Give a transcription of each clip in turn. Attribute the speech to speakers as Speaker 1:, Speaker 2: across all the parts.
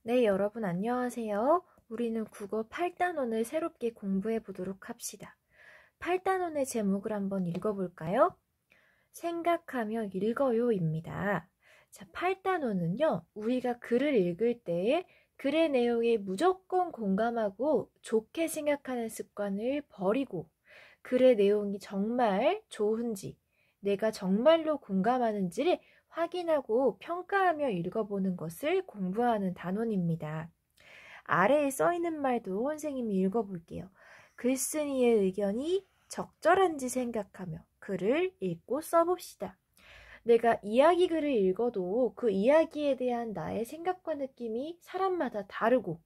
Speaker 1: 네, 여러분 안녕하세요. 우리는 국어 8단원을 새롭게 공부해 보도록 합시다. 8단원의 제목을 한번 읽어볼까요? 생각하며 읽어요입니다. 자, 8단원은요, 우리가 글을 읽을 때에 글의 내용에 무조건 공감하고 좋게 생각하는 습관을 버리고 글의 내용이 정말 좋은지, 내가 정말로 공감하는지를 확인하고 평가하며 읽어보는 것을 공부하는 단원입니다. 아래에 써있는 말도 선생님이 읽어볼게요. 글쓴이의 의견이 적절한지 생각하며 글을 읽고 써봅시다. 내가 이야기 글을 읽어도 그 이야기에 대한 나의 생각과 느낌이 사람마다 다르고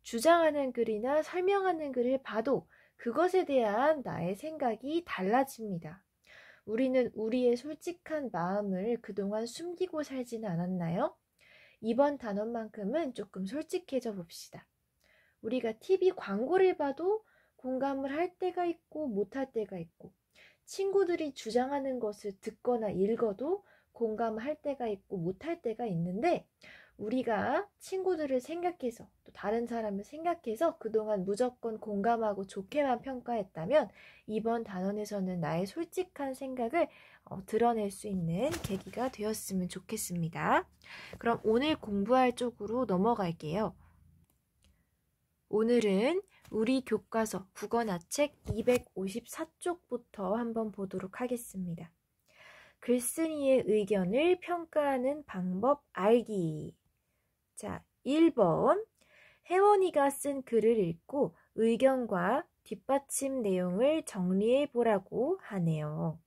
Speaker 1: 주장하는 글이나 설명하는 글을 봐도 그것에 대한 나의 생각이 달라집니다. 우리는 우리의 솔직한 마음을 그동안 숨기고 살지는 않았나요? 이번 단원만큼은 조금 솔직해져 봅시다. 우리가 TV 광고를 봐도 공감을 할 때가 있고 못할 때가 있고, 친구들이 주장하는 것을 듣거나 읽어도 공감할 때가 있고 못할 때가 있는데, 우리가 친구들을 생각해서 또 다른 사람을 생각해서 그동안 무조건 공감하고 좋게만 평가했다면 이번 단원에서는 나의 솔직한 생각을 드러낼 수 있는 계기가 되었으면 좋겠습니다. 그럼 오늘 공부할 쪽으로 넘어갈게요. 오늘은 우리 교과서 국어나책 254쪽부터 한번 보도록 하겠습니다. 글쓴이의 의견을 평가하는 방법 알기. 자, 1번. 혜원이가 쓴 글을 읽고 의견과 뒷받침 내용을 정리해 보라고 하네요.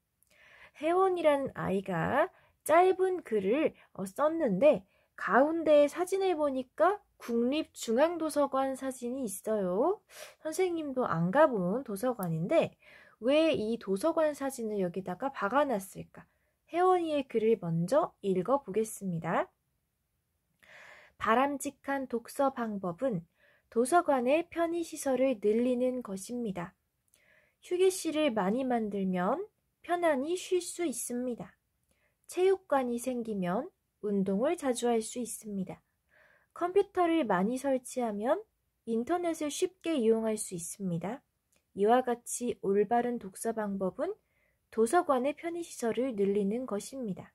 Speaker 1: 혜원이라는 아이가 짧은 글을 썼는데 가운데 사진을 보니까 국립중앙도서관 사진이 있어요. 선생님도 안 가본 도서관인데 왜 이 도서관 사진을 여기다가 박아놨을까? 혜원이의 글을 먼저 읽어보겠습니다. 바람직한 독서 방법은 도서관의 편의시설을 늘리는 것입니다. 휴게실을 많이 만들면 편안히 쉴 수 있습니다. 체육관이 생기면 운동을 자주 할 수 있습니다. 컴퓨터를 많이 설치하면 인터넷을 쉽게 이용할 수 있습니다. 이와 같이 올바른 독서 방법은 도서관의 편의시설을 늘리는 것입니다.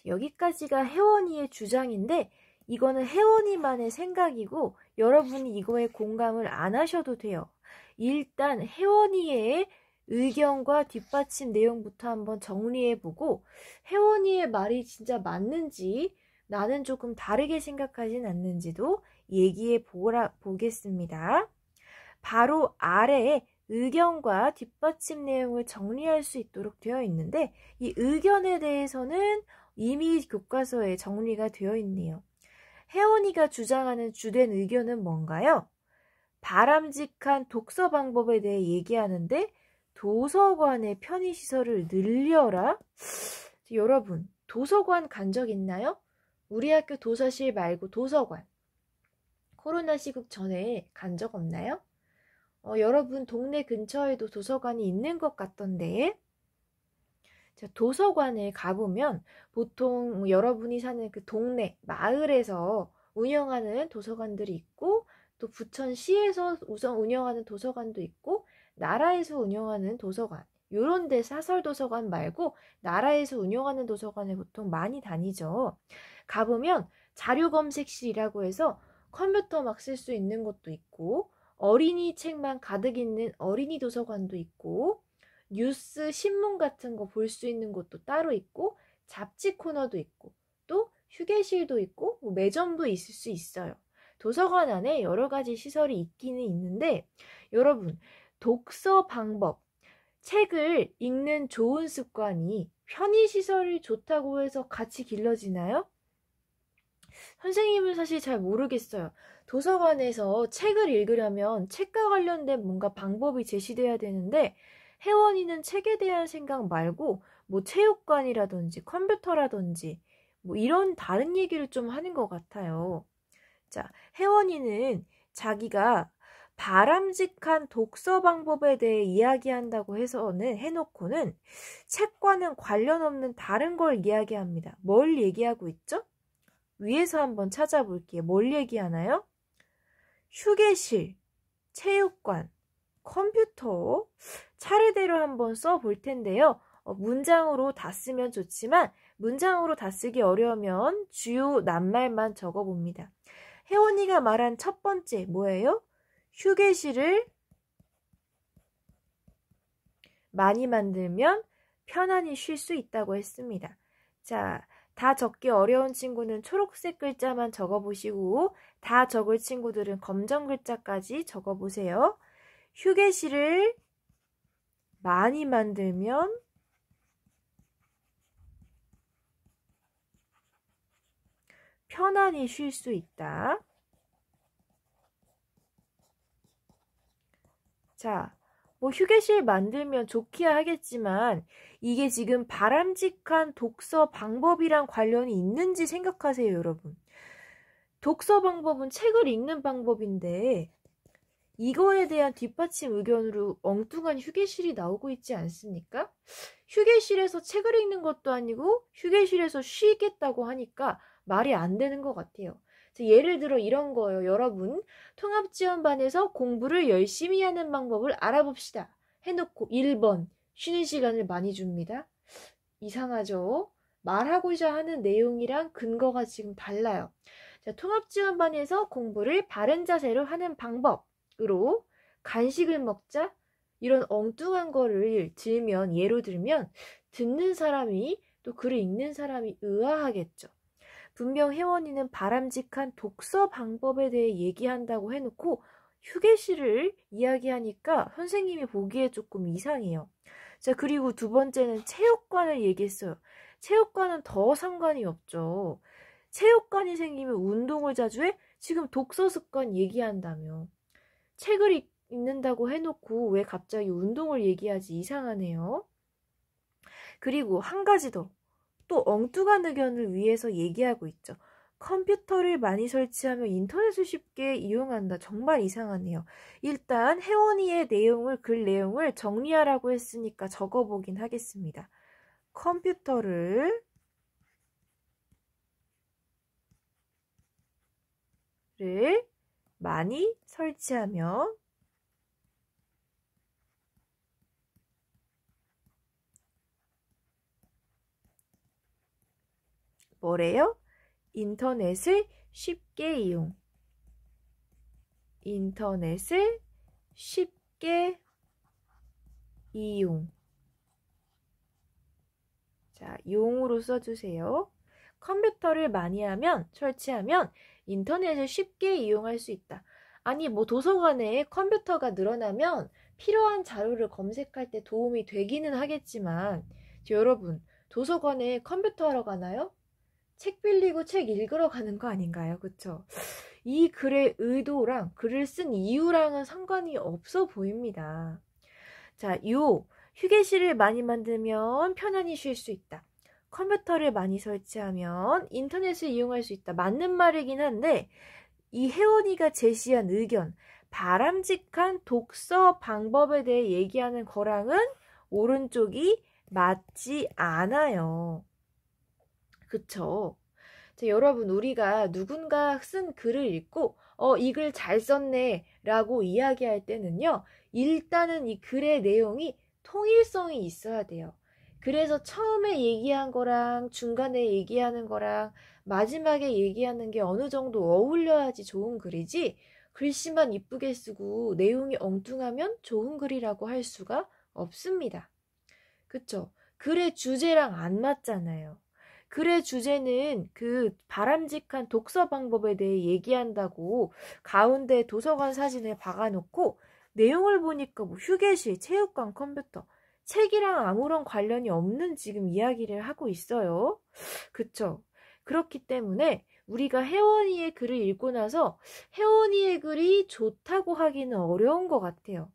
Speaker 1: 여기까지가 혜원이의 주장인데 이거는 혜원이만의 생각이고 여러분이 이거에 공감을 안 하셔도 돼요. 일단 혜원이의 의견과 뒷받침 내용부터 한번 정리해보고 혜원이의 말이 진짜 맞는지 나는 조금 다르게 생각하진 않는지도 얘기해 보겠습니다. 바로 아래에 의견과 뒷받침 내용을 정리할 수 있도록 되어 있는데 이 의견에 대해서는 이미 교과서에 정리가 되어 있네요. 혜원이가 주장하는 주된 의견은 뭔가요? 바람직한 독서 방법에 대해 얘기하는데 도서관의 편의시설을 늘려라? 여러분, 도서관 간 적 있나요? 우리 학교 도서실 말고 도서관. 코로나 시국 전에 간 적 없나요? 여러분 동네 근처에도 도서관이 있는 것 같던데 자, 도서관에 가보면 보통 여러분이 사는 그 동네, 마을에서 운영하는 도서관들이 있고 또 부천시에서 우선 운영하는 도서관도 있고 나라에서 운영하는 도서관 요런 데 사설도서관 말고 나라에서 운영하는 도서관에 보통 많이 다니죠. 가보면 자료검색실이라고 해서 컴퓨터 막 쓸 수 있는 것도 있고 어린이 책만 가득 있는 어린이 도서관도 있고 뉴스, 신문 같은 거 볼 수 있는 곳도 따로 있고 잡지 코너도 있고 또 휴게실도 있고 뭐 매점도 있을 수 있어요. 도서관 안에 여러 가지 시설이 있기는 있는데 여러분 독서 방법, 책을 읽는 좋은 습관이 편의시설이 좋다고 해서 같이 길러지나요? 선생님은 사실 잘 모르겠어요. 도서관에서 책을 읽으려면 책과 관련된 뭔가 방법이 제시돼야 되는데 혜원이는 책에 대한 생각 말고 뭐 체육관이라든지 컴퓨터라든지 뭐 이런 다른 얘기를 좀 하는 것 같아요. 자, 혜원이는 자기가 바람직한 독서 방법에 대해 이야기한다고 해놓고는 책과는 관련 없는 다른 걸 이야기합니다. 뭘 얘기하고 있죠? 위에서 한번 찾아볼게요. 뭘 얘기하나요? 휴게실, 체육관, 컴퓨터 차례대로 한번 써볼 텐데요. 문장으로 다 쓰면 좋지만 문장으로 다 쓰기 어려우면 주요 낱말만 적어봅니다. 혜원이가 말한 첫 번째 뭐예요? 휴게실을 많이 만들면 편안히 쉴 수 있다고 했습니다. 자, 다 적기 어려운 친구는 초록색 글자만 적어보시고 다 적을 친구들은 검정 글자까지 적어보세요. 휴게실을 많이 만들면 편안히 쉴 수 있다. 자, 뭐 휴게실 만들면 좋기야 하겠지만 이게 지금 바람직한 독서 방법이랑 관련이 있는지 생각하세요, 여러분. 독서 방법은 책을 읽는 방법인데 이거에 대한 뒷받침 의견으로 엉뚱한 휴게실이 나오고 있지 않습니까? 휴게실에서 책을 읽는 것도 아니고 휴게실에서 쉬겠다고 하니까 말이 안 되는 것 같아요. 예를 들어 이런 거예요. 여러분, 통합지원반에서 공부를 열심히 하는 방법을 알아봅시다. 해놓고 1번, 쉬는 시간을 많이 줍니다. 이상하죠? 말하고자 하는 내용이랑 근거가 지금 달라요. 자, 통합지원반에서 공부를 바른 자세로 하는 방법으로 간식을 먹자? 이런 엉뚱한 거를 예로 들면 듣는 사람이 또 글을 읽는 사람이 의아하겠죠. 분명 혜원이는 바람직한 독서 방법에 대해 얘기한다고 해놓고 휴게실을 이야기하니까 선생님이 보기에 조금 이상해요. 자, 그리고 두 번째는 체육관을 얘기했어요. 체육관은 더 상관이 없죠. 체육관이 생기면 운동을 자주 해? 지금 독서 습관 얘기한다며. 책을 읽는다고 해놓고 왜 갑자기 운동을 얘기하지? 이상하네요. 그리고 한 가지 더. 또 엉뚱한 의견을 위해서 얘기하고 있죠. 컴퓨터를 많이 설치하면 인터넷을 쉽게 이용한다. 정말 이상하네요. 일단 혜원이의 글 내용을 정리하라고 했으니까 적어보긴 하겠습니다. 컴퓨터를 많이 설치하면 뭐래요? 인터넷을 쉽게 이용. 인터넷을 쉽게 이용. 자, 용으로 써주세요. 컴퓨터를 많이 설치하면 인터넷을 쉽게 이용할 수 있다. 아니, 뭐 도서관에 컴퓨터가 늘어나면 필요한 자료를 검색할 때 도움이 되기는 하겠지만, 여러분, 도서관에 컴퓨터 하러 가나요? 책 빌리고 책 읽으러 가는 거 아닌가요? 그쵸? 이 글의 의도랑 글을 쓴 이유랑은 상관이 없어 보입니다. 자, 휴게실을 많이 만들면 편안히 쉴 수 있다. 컴퓨터를 많이 설치하면 인터넷을 이용할 수 있다. 맞는 말이긴 한데 이 혜원이가 제시한 의견, 바람직한 독서 방법에 대해 얘기하는 거랑은 오른쪽이 맞지 않아요. 그쵸? 자, 여러분, 우리가 누군가 쓴 글을 읽고 이 글 잘 썼네 라고 이야기할 때는요, 일단은 이 글의 내용이 통일성이 있어야 돼요. 그래서 처음에 얘기한 거랑 중간에 얘기하는 거랑 마지막에 얘기하는 게 어느 정도 어울려야지 좋은 글이지, 글씨만 이쁘게 쓰고 내용이 엉뚱하면 좋은 글이라고 할 수가 없습니다. 그쵸? 글의 주제랑 안 맞잖아요. 글의 주제는 그 바람직한 독서 방법에 대해 얘기한다고 가운데 도서관 사진을 박아놓고 내용을 보니까 뭐 휴게실, 체육관, 컴퓨터, 책이랑 아무런 관련이 없는 지금 이야기를 하고 있어요. 그쵸? 그렇기 때문에 우리가 혜원이의 글을 읽고 나서 혜원이의 글이 좋다고 하기는 어려운 것 같아요.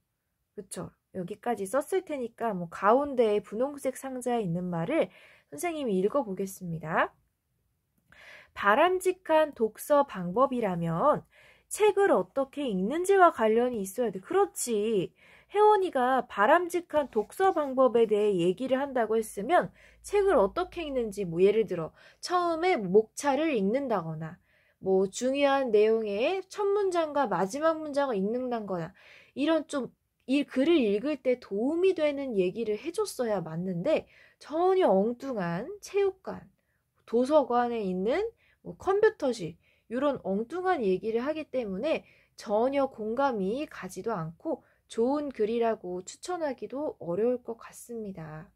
Speaker 1: 그쵸? 여기까지 썼을 테니까 뭐 가운데에 분홍색 상자에 있는 말을 선생님이 읽어보겠습니다. 바람직한 독서 방법이라면 책을 어떻게 읽는지와 관련이 있어야 돼. 그렇지. 혜원이가 바람직한 독서 방법에 대해 얘기를 한다고 했으면 책을 어떻게 읽는지, 뭐 예를 들어 처음에 목차를 읽는다거나, 뭐 중요한 내용의 첫 문장과 마지막 문장을 읽는다거나, 이런 좀 이 글을 읽을 때 도움이 되는 얘기를 해줬어야 맞는데, 전혀 엉뚱한 체육관, 도서관에 있는 뭐 컴퓨터실, 이런 엉뚱한 얘기를 하기 때문에 전혀 공감이 가지도 않고 좋은 글이라고 추천하기도 어려울 것 같습니다.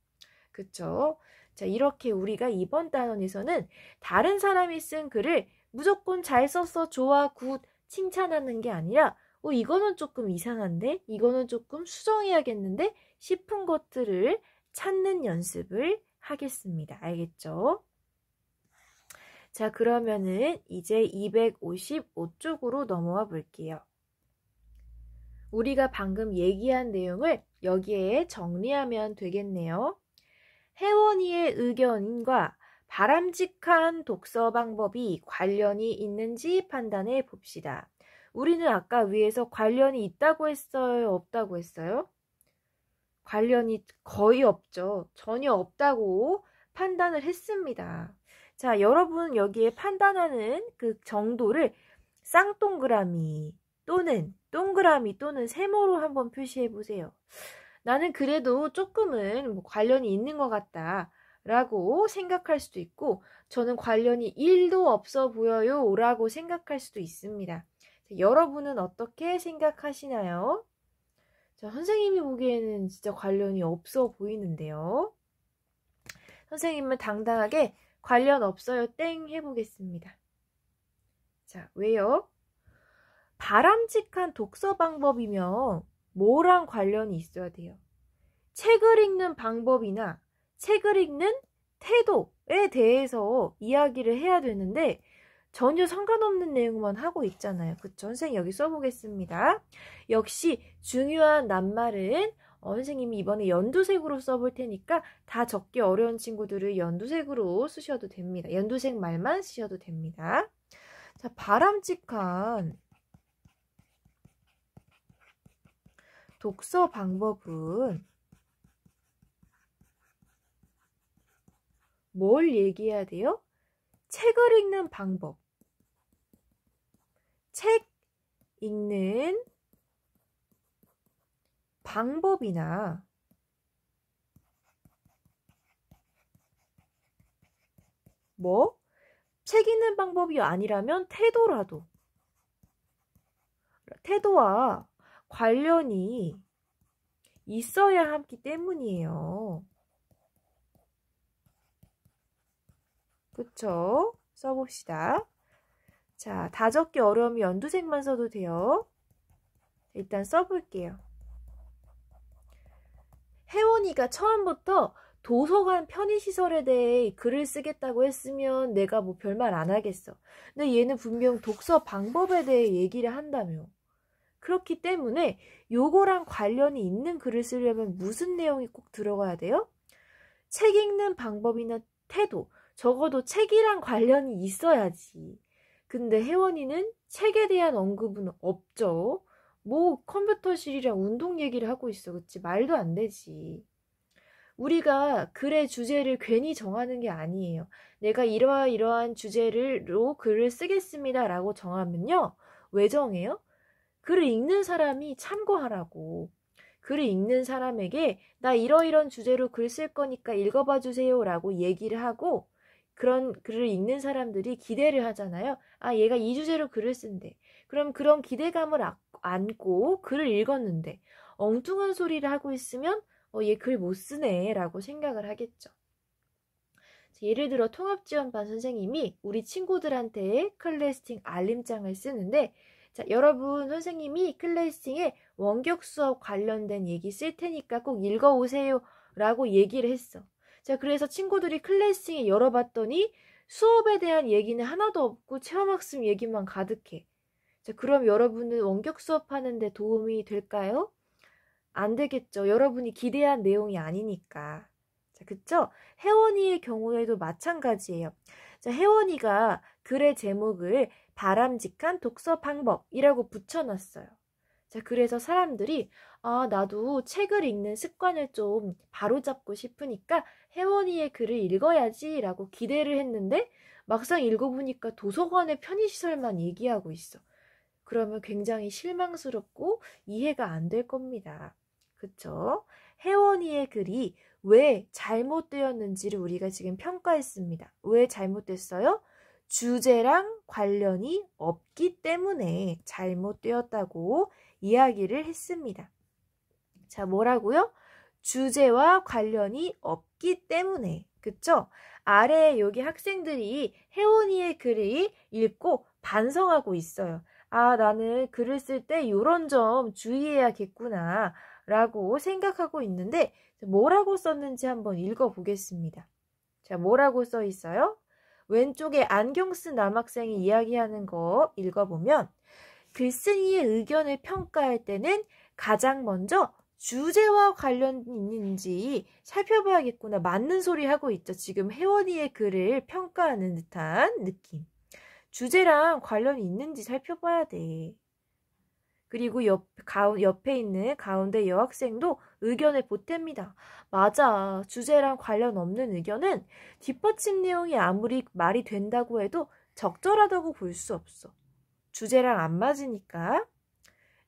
Speaker 1: 그쵸? 자, 이렇게 우리가 이번 단원에서는 다른 사람이 쓴 글을 무조건 잘 썼어, 좋아, 굿 칭찬하는 게 아니라 이거는 조금 이상한데? 이거는 조금 수정해야겠는데? 싶은 것들을 찾는 연습을 하겠습니다. 알겠죠? 자, 그러면은 이제 255쪽으로 넘어와 볼게요. 우리가 방금 얘기한 내용을 여기에 정리하면 되겠네요. 혜원이의 의견과 바람직한 독서 방법이 관련이 있는지 판단해 봅시다. 우리는 아까 위에서 관련이 있다고 했어요? 없다고 했어요? 관련이 거의 없죠. 전혀 없다고 판단을 했습니다. 자, 여러분 여기에 판단하는 그 정도를 쌍동그라미 또는 동그라미 또는 세모로 한번 표시해 보세요. 나는 그래도 조금은 관련이 있는 것 같다 라고 생각할 수도 있고, 저는 관련이 1도 없어 보여요 라고 생각할 수도 있습니다. 자, 여러분은 어떻게 생각하시나요? 자, 선생님이 보기에는 진짜 관련이 없어 보이는데요. 선생님은 당당하게 관련 없어요 땡 해보겠습니다. 자, 왜요? 바람직한 독서 방법이면 뭐랑 관련이 있어야 돼요? 책을 읽는 방법이나 책을 읽는 태도에 대해서 이야기를 해야 되는데 전혀 상관없는 내용만 하고 있잖아요. 그쵸? 선생님 여기 써보겠습니다. 역시 중요한 낱말은 선생님이 이번에 연두색으로 써볼 테니까 다 적기 어려운 친구들을 연두색으로 쓰셔도 됩니다. 연두색 말만 쓰셔도 됩니다. 자, 바람직한 독서 방법은 뭘 얘기해야 돼요? 책을 읽는 방법. 책 읽는 방법이나 뭐? 책 읽는 방법이 아니라면 태도라도. 태도와 관련이 있어야 하기 때문이에요. 그쵸? 써봅시다. 자, 다 적기 어려우면 연두색만 써도 돼요. 일단 써볼게요. 혜원이가 처음부터 도서관 편의시설에 대해 글을 쓰겠다고 했으면 내가 뭐 별말 안 하겠어. 근데 얘는 분명 독서 방법에 대해 얘기를 한다며. 그렇기 때문에 요거랑 관련이 있는 글을 쓰려면 무슨 내용이 꼭 들어가야 돼요? 책 읽는 방법이나 태도, 적어도 책이랑 관련이 있어야지. 근데 혜원이는 책에 대한 언급은 없죠. 뭐 컴퓨터실이랑 운동 얘기를 하고 있어. 그치? 말도 안 되지. 우리가 글의 주제를 괜히 정하는 게 아니에요. 내가 이러한 주제로 글을 쓰겠습니다 라고 정하면요. 왜 정해요? 글을 읽는 사람이 참고하라고. 글을 읽는 사람에게 나 이러이런 주제로 글 쓸 거니까 읽어봐 주세요 라고 얘기를 하고, 그런 글을 읽는 사람들이 기대를 하잖아요. 아, 얘가 이 주제로 글을 쓴대. 그럼 그런 기대감을 안고 글을 읽었는데 엉뚱한 소리를 하고 있으면 얘 글 못 쓰네 라고 생각을 하겠죠. 예를 들어 통합지원반 선생님이 우리 친구들한테 클래스팅 알림장을 쓰는데, 자, 여러분 선생님이 클래스팅에 원격 수업 관련된 얘기 쓸 테니까 꼭 읽어오세요 라고 얘기를 했어. 자, 그래서 친구들이 클래스팅에 열어봤더니 수업에 대한 얘기는 하나도 없고 체험학습 얘기만 가득해. 자, 그럼 여러분은 원격 수업하는데 도움이 될까요? 안 되겠죠. 여러분이 기대한 내용이 아니니까. 자, 그쵸? 혜원이의 경우에도 마찬가지예요. 자, 혜원이가 글의 제목을 바람직한 독서 방법이라고 붙여놨어요. 자, 그래서 사람들이 나도 책을 읽는 습관을 좀 바로잡고 싶으니까 혜원이의 글을 읽어야지 라고 기대를 했는데 막상 읽어보니까 도서관의 편의시설만 얘기하고 있어. 그러면 굉장히 실망스럽고 이해가 안 될 겁니다. 그쵸? 혜원이의 글이 왜 잘못되었는지를 우리가 지금 평가했습니다. 왜 잘못됐어요? 주제랑 관련이 없기 때문에 잘못되었다고 이야기를 했습니다. 자, 뭐라고요? 주제와 관련이 없기 때문에. 그쵸? 아래 여기 학생들이 혜원이의 글을 읽고 반성하고 있어요. 나는 글을 쓸 때 이런 점 주의해야겠구나 라고 생각하고 있는데 뭐라고 썼는지 한번 읽어보겠습니다. 자, 뭐라고 써 있어요? 왼쪽에 안경 쓴 남학생이 이야기하는 거 읽어보면 글쓴이의 의견을 평가할 때는 가장 먼저 주제와 관련이 있는지 살펴봐야겠구나. 맞는 소리 하고 있죠. 지금 혜원이의 글을 평가하는 듯한 느낌. 주제랑 관련이 있는지 살펴봐야 돼. 그리고 옆에 있는 가운데 여학생도 의견을 보탭니다. 맞아. 주제랑 관련 없는 의견은 뒷받침 내용이 아무리 말이 된다고 해도 적절하다고 볼 수 없어. 주제랑 안 맞으니까.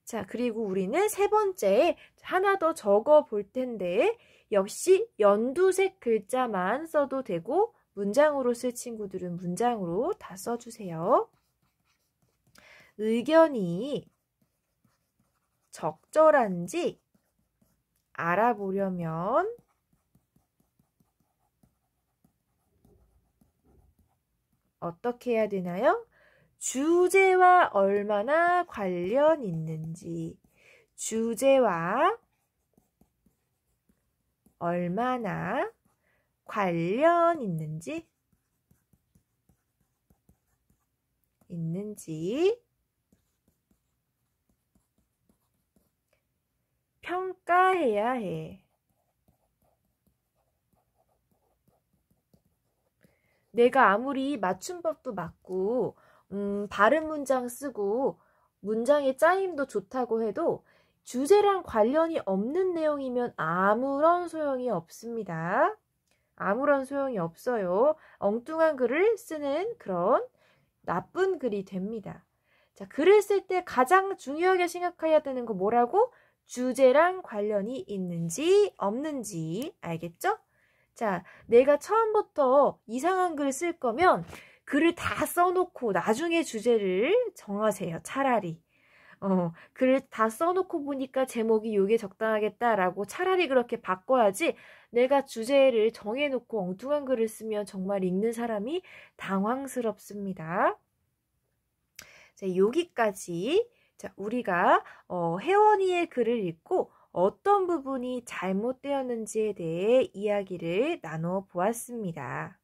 Speaker 1: 자, 그리고 우리는 세 번째 하나 더 적어 볼 텐데 역시 연두색 글자만 써도 되고 문장으로 쓸 친구들은 문장으로 다 써주세요. 의견이 적절한지 알아보려면 어떻게 해야 되나요? 주제와 얼마나 관련 있는지, 주제와 얼마나 관련 있는지 평가해야 해. 내가 아무리 맞춤법도 맞고 바른 문장 쓰고 문장의 짜임도 좋다고 해도 주제랑 관련이 없는 내용이면 아무런 소용이 없습니다. 아무런 소용이 없어요. 엉뚱한 글을 쓰는 그런 나쁜 글이 됩니다. 자, 글을 쓸 때 가장 중요하게 생각해야 되는 거 뭐라고? 주제랑 관련이 있는지 없는지. 알겠죠? 자, 내가 처음부터 이상한 글 쓸 거면 글을 다 써놓고 나중에 주제를 정하세요. 차라리. 글을 다 써놓고 보니까 제목이 요게 적당하겠다라고 차라리 그렇게 바꿔야지 내가 주제를 정해놓고 엉뚱한 글을 쓰면 정말 읽는 사람이 당황스럽습니다. 자, 여기까지 자, 우리가 혜원이의 글을 읽고 어떤 부분이 잘못되었는지에 대해 이야기를 나눠 보았습니다.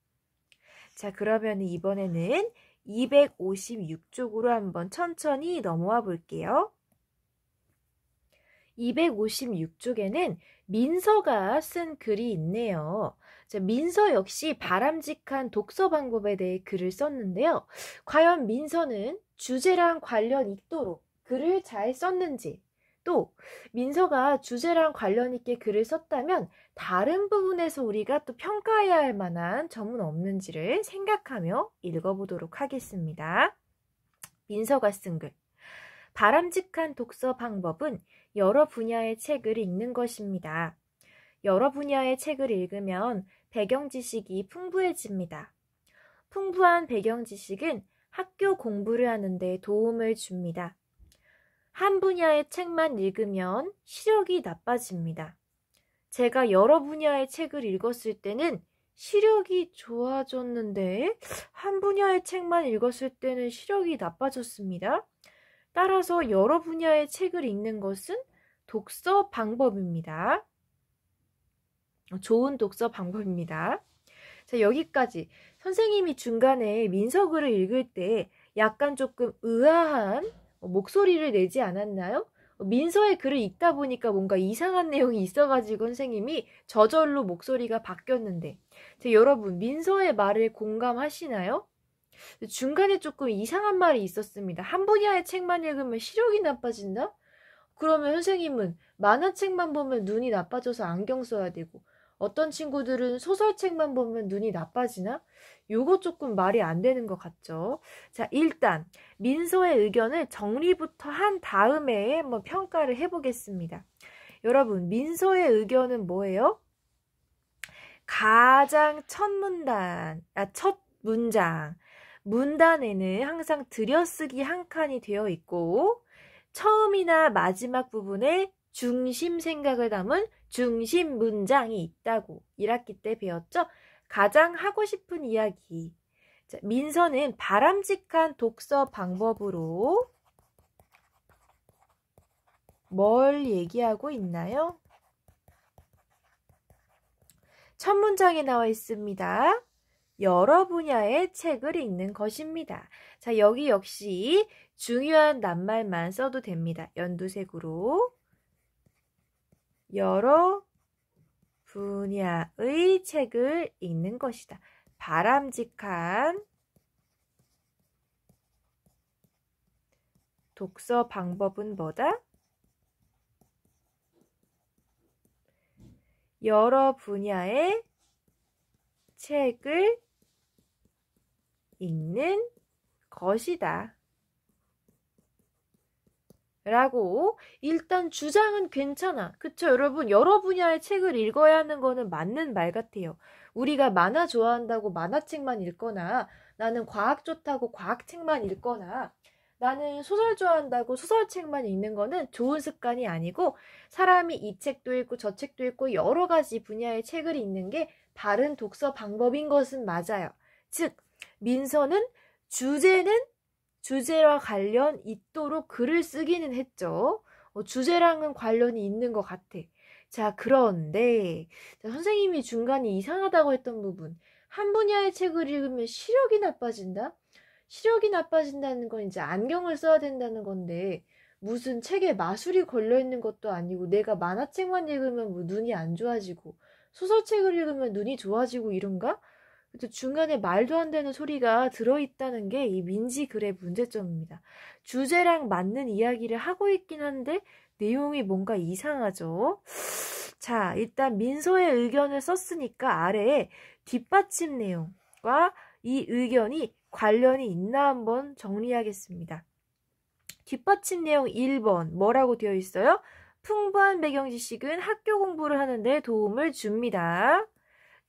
Speaker 1: 자, 그러면 이번에는 256쪽으로 한번 천천히 넘어와 볼게요. 256쪽에는 민서가 쓴 글이 있네요. 자, 민서 역시 바람직한 독서 방법에 대해 글을 썼는데요. 과연 민서는 주제랑 관련 있도록 글을 잘 썼는지, 또 민서가 주제랑 관련 있게 글을 썼다면 다른 부분에서 우리가 또 평가해야 할 만한 점은 없는지를 생각하며 읽어보도록 하겠습니다. 민서가 쓴 글. 바람직한 독서 방법은 여러 분야의 책을 읽는 것입니다. 여러 분야의 책을 읽으면 배경 지식이 풍부해집니다. 풍부한 배경 지식은 학교 공부를 하는데 도움을 줍니다. 한 분야의 책만 읽으면 시력이 나빠집니다. 제가 여러 분야의 책을 읽었을 때는 시력이 좋아졌는데 한 분야의 책만 읽었을 때는 시력이 나빠졌습니다. 따라서 여러 분야의 책을 읽는 것은 독서 방법입니다. 좋은 독서 방법입니다. 자, 여기까지 선생님이 중간에 민서글을 읽을 때 약간 조금 의아한 목소리를 내지 않았나요? 민서의 글을 읽다 보니까 뭔가 이상한 내용이 있어가지고 선생님이 저절로 목소리가 바뀌었는데 자, 여러분 민서의 말을 공감하시나요? 중간에 조금 이상한 말이 있었습니다. 한 분야의 책만 읽으면 시력이 나빠진다? 그러면 선생님은 만화책만 보면 눈이 나빠져서 안경 써야 되고 어떤 친구들은 소설책만 보면 눈이 나빠지나? 요거 조금 말이 안 되는 것 같죠? 자, 일단 민서의 의견을 정리부터 한 다음에 한번 평가를 해보겠습니다. 여러분, 민서의 의견은 뭐예요? 가장 첫 문장. 문단에는 항상 들여쓰기 한 칸이 되어 있고 처음이나 마지막 부분에 중심 생각을 담은 중심 문장이 있다고 1학기 때 배웠죠? 가장 하고 싶은 이야기. 자, 민서는 바람직한 독서 방법으로 뭘 얘기하고 있나요? 첫 문장에 나와 있습니다. 여러 분야의 책을 읽는 것입니다. 자, 여기 역시 중요한 낱말만 써도 됩니다. 연두색으로. 여러 분야의 책을 읽는 것이다. 바람직한 독서 방법은 뭐다? 여러 분야의 책을 읽는 것이다. 라고 일단 주장은 괜찮아. 그쵸 여러분? 여러 분야의 책을 읽어야 하는 거는 맞는 말 같아요. 우리가 만화 좋아한다고 만화책만 읽거나 나는 과학 좋다고 과학책만 읽거나 나는 소설 좋아한다고 소설책만 읽는 거는 좋은 습관이 아니고 사람이 이 책도 읽고 저 책도 읽고 여러 가지 분야의 책을 읽는 게 바른 독서 방법인 것은 맞아요. 즉 민서는 주제와 관련 있도록 글을 쓰기는 했죠. 주제랑은 관련이 있는 것 같아. 자, 그런데 선생님이 중간에 이상하다고 했던 부분. 한 분야의 책을 읽으면 시력이 나빠진다? 시력이 나빠진다는 건 이제 안경을 써야 된다는 건데 무슨 책에 마술이 걸려있는 것도 아니고 내가 만화책만 읽으면 뭐 눈이 안 좋아지고 소설책을 읽으면 눈이 좋아지고 이런가? 중간에 말도 안 되는 소리가 들어있다는 게 이 민지 글의 문제점입니다. 주제랑 맞는 이야기를 하고 있긴 한데 내용이 뭔가 이상하죠. 자, 일단 민서의 의견을 썼으니까 아래에 뒷받침 내용과 이 의견이 관련이 있나 한번 정리하겠습니다. 뒷받침 내용 1번 뭐라고 되어 있어요? 풍부한 배경 지식은 학교 공부를 하는데 도움을 줍니다.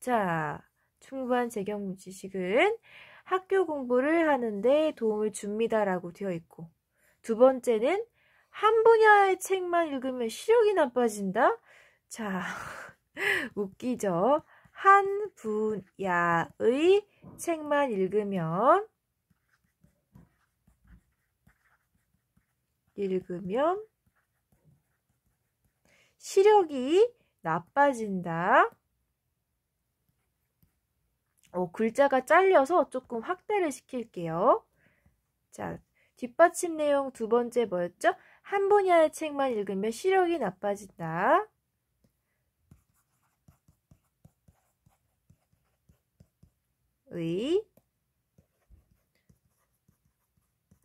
Speaker 1: 자, 풍부한 배경 지식은 학교 공부를 하는데 도움을 줍니다라고 되어 있고 두 번째는 한 분야의 책만 읽으면 시력이 나빠진다? 자, 웃기죠? 한 분야의 책만 읽으면 시력이 나빠진다. 글자가 잘려서 조금 확대를 시킬게요. 자, 뒷받침 내용 두 번째 뭐였죠? 한 분야의 책만 읽으면 시력이 나빠진다. 의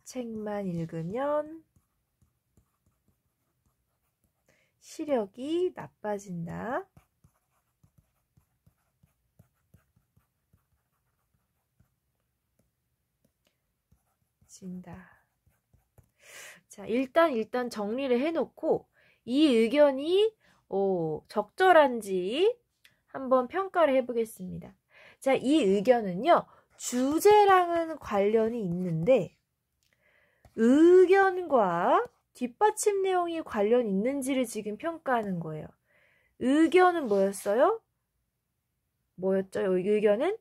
Speaker 1: 책만 읽으면 시력이 나빠진다. 자, 일단 정리를 해놓고 이 의견이 적절한지 한번 평가를 해보겠습니다. 자, 이 의견은요, 주제랑은 관련이 있는데 의견과 뒷받침 내용이 관련 있는지를 지금 평가하는 거예요. 의견은 뭐였어요? 뭐였죠? 의견은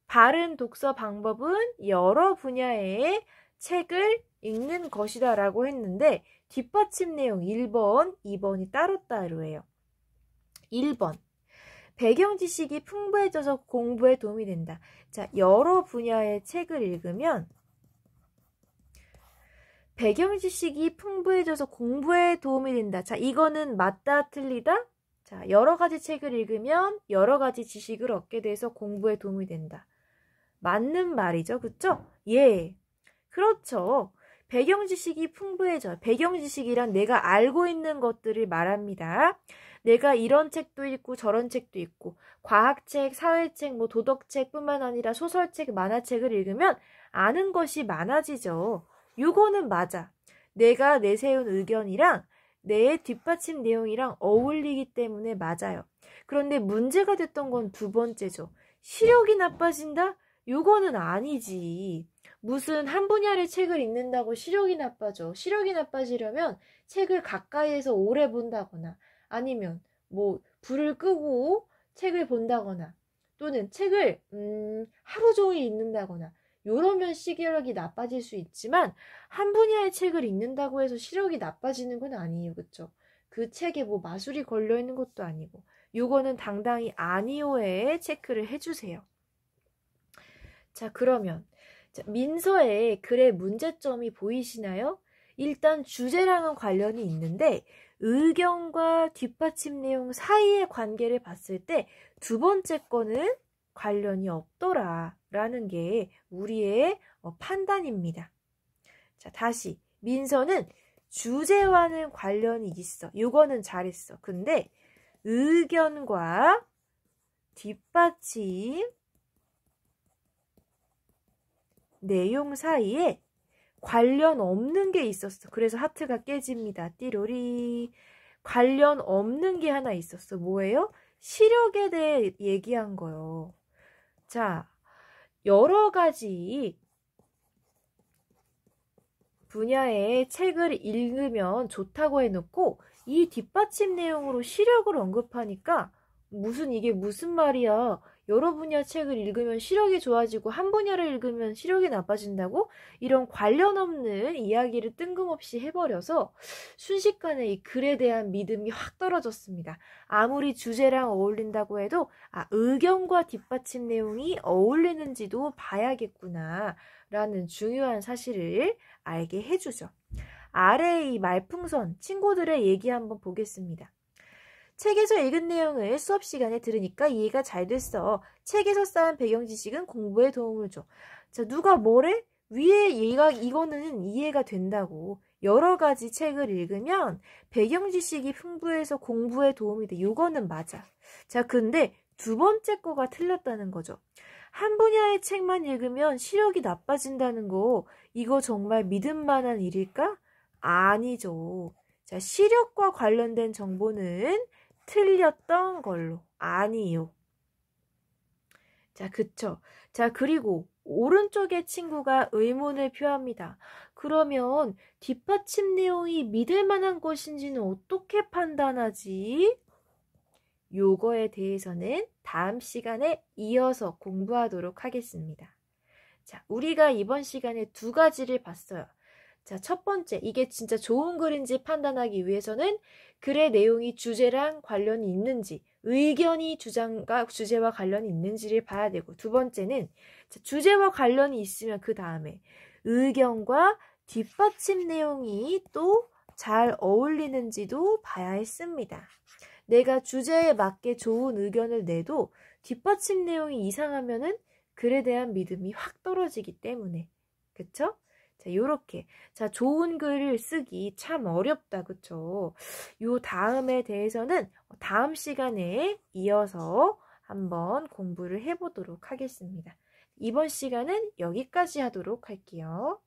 Speaker 1: 바른 독서 방법은 여러 분야의 책을 읽는 것이다 라고 했는데 뒷받침 내용 1번, 2번이 따로따로예요. 1번 배경 지식이 풍부해져서 공부에 도움이 된다. 자, 여러 분야의 책을 읽으면 배경 지식이 풍부해져서 공부에 도움이 된다. 자, 이거는 맞다, 틀리다? 자, 여러 가지 책을 읽으면 여러 가지 지식을 얻게 돼서 공부에 도움이 된다. 맞는 말이죠. 그쵸? 예. 그렇죠. 배경 지식이 풍부해져요. 배경 지식이란 내가 알고 있는 것들을 말합니다. 내가 이런 책도 읽고 저런 책도 읽고 과학책, 사회책, 뭐 도덕책뿐만 아니라 소설책, 만화책을 읽으면 아는 것이 많아지죠. 요거는 맞아. 내가 내세운 의견이랑 내 뒷받침 내용이랑 어울리기 때문에 맞아요. 그런데 문제가 됐던 건 두 번째죠. 시력이 나빠진다? 요거는 아니지. 무슨 한 분야의 책을 읽는다고 시력이 나빠져. 시력이 나빠지려면 책을 가까이에서 오래 본다거나 아니면 뭐 불을 끄고 책을 본다거나 또는 책을 하루 종일 읽는다거나 요러면 시력이 나빠질 수 있지만 한 분야의 책을 읽는다고 해서 시력이 나빠지는 건 아니에요. 그쵸? 그 책에 뭐 마술이 걸려있는 것도 아니고 요거는 당당히 아니오에 체크를 해주세요. 자, 그러면 민서의 글의 문제점이 보이시나요? 일단 주제랑은 관련이 있는데 의견과 뒷받침 내용 사이의 관계를 봤을 때 두 번째 거는 관련이 없더라 라는 게 우리의 판단입니다. 자, 다시 민서는 주제와는 관련이 있어. 요거는 잘했어. 근데 의견과 뒷받침 내용 사이에 관련 없는 게 있었어. 그래서 하트가 깨집니다. 띠로리. 관련 없는 게 하나 있었어. 뭐예요? 시력에 대해 얘기한 거요. 자, 여러 가지 분야의 책을 읽으면 좋다고 해놓고 이 뒷받침 내용으로 시력을 언급하니까 이게 무슨 말이야. 여러 분야 책을 읽으면 시력이 좋아지고 한 분야를 읽으면 시력이 나빠진다고? 이런 관련 없는 이야기를 뜬금없이 해버려서 순식간에 이 글에 대한 믿음이 확 떨어졌습니다. 아무리 주제랑 어울린다고 해도 의견과 뒷받침 내용이 어울리는지도 봐야겠구나 라는 중요한 사실을 알게 해주죠. 아래 이 말풍선 친구들의 얘기 한번 보겠습니다. 책에서 읽은 내용을 수업 시간에 들으니까 이해가 잘 됐어. 책에서 쌓은 배경 지식은 공부에 도움을 줘. 자, 누가 뭐래? 위에 이거는 이해가 된다고. 여러 가지 책을 읽으면 배경 지식이 풍부해서 공부에 도움이 돼. 이거는 맞아. 자, 근데 두 번째 거가 틀렸다는 거죠. 한 분야의 책만 읽으면 시력이 나빠진다는 거, 이거 정말 믿을 만한 일일까? 아니죠. 자, 시력과 관련된 정보는 틀렸던 걸로. 아니요. 자, 그쵸. 자, 그리고 오른쪽의 친구가 의문을 표합니다. 그러면 뒷받침 내용이 믿을 만한 것인지는 어떻게 판단하지? 요거에 대해서는 다음 시간에 이어서 공부하도록 하겠습니다. 자, 우리가 이번 시간에 두 가지를 봤어요. 자, 첫 번째, 이게 진짜 좋은 글인지 판단하기 위해서는 글의 내용이 주제랑 관련이 있는지, 의견이 주제와 관련이 있는지를 봐야 되고, 두 번째는 주제와 관련이 있으면 그 다음에 의견과 뒷받침 내용이 또 잘 어울리는지도 봐야 했습니다. 내가 주제에 맞게 좋은 의견을 내도 뒷받침 내용이 이상하면은 글에 대한 믿음이 확 떨어지기 때문에. 그쵸? 자, 요렇게. 자, 좋은 글을 쓰기 참 어렵다. 그쵸? 요 다음에 대해서는 다음 시간에 이어서 한번 공부를 해보도록 하겠습니다. 이번 시간은 여기까지 하도록 할게요.